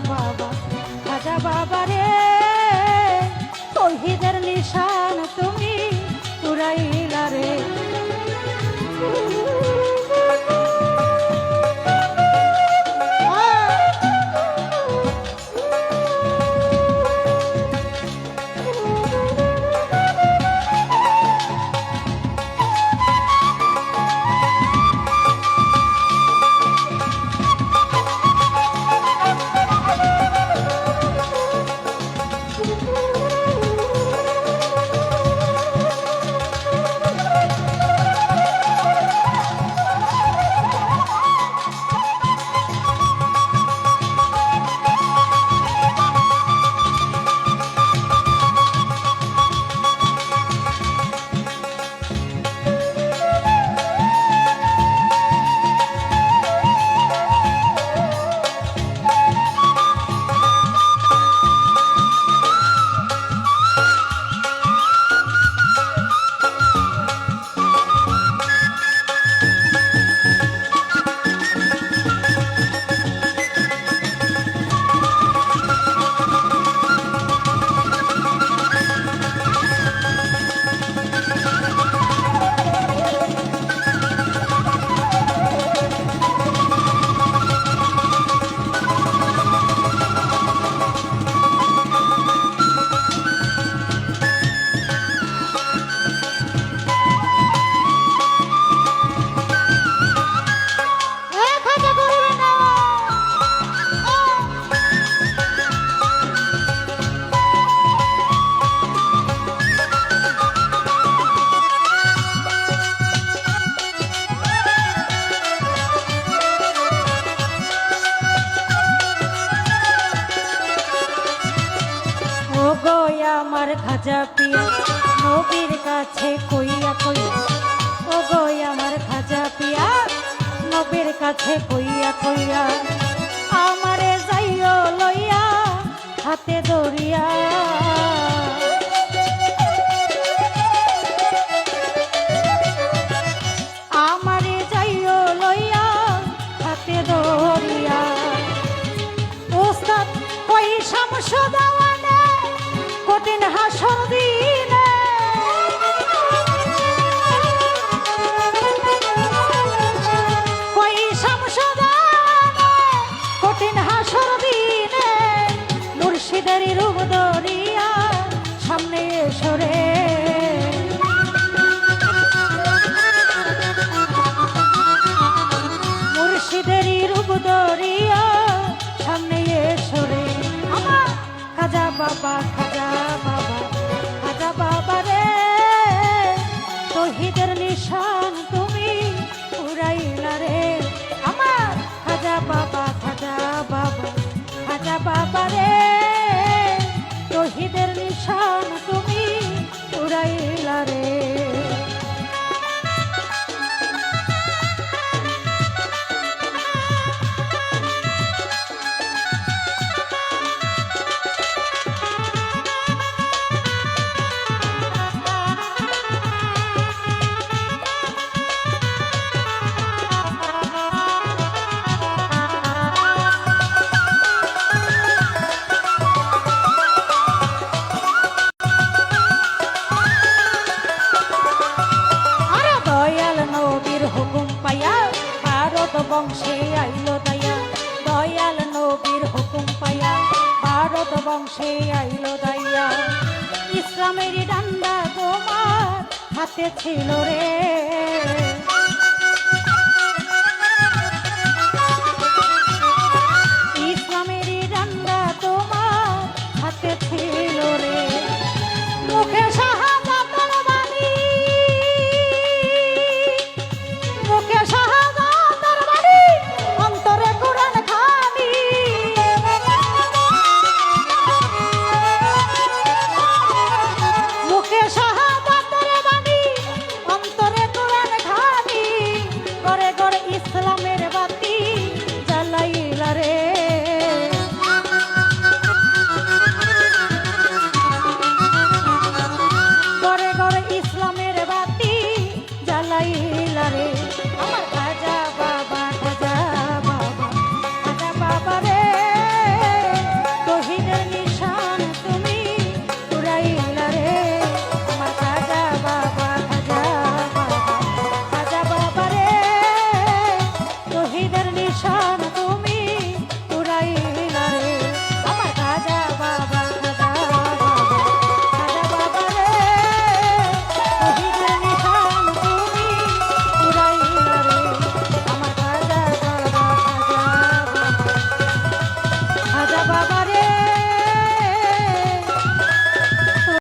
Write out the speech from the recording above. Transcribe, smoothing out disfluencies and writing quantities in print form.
বাবা খাজা বাবা রে তৌহিদের নিশান তুমি উড়াইলা রে। আমার খাজা পিয়া নবীর কাছে কইয়া কইয়া, ও গো আমার খাজা পিয়া নবীর কাছে কইয়া কইয়া, আমারে যাইও লইয়া হাতে ধরিয়া। আমারে যাইও লইয়া হাতে ধরিয়া, ওস্তাদ কই শামসুদা কঠিন হাসর দিনে কই শামসুদা কঠিন হাসর দিনে মুর্শিদের রূপ ধরিয়া সামনে সরে। মুর্শিদের রূপ ধরিয়া সামনে সরে। আমার খাজা বাবা খাজা বাবা খাজা বাবা রে তৌহিদের নিশান তুমি উড়াইলা রে। আমার খাজা বাবা খাজা বাবা খাজা বাবা রে তৌহিদের নিশান তুমি উড়াইলা রে। বংশে আইলো দয়া দয়াল নবীর হুকুম পাইয়া, ভারত বংশে আইলো দয়া। ইসলামের ডান্ডা তোমার হাতে ছিল রে।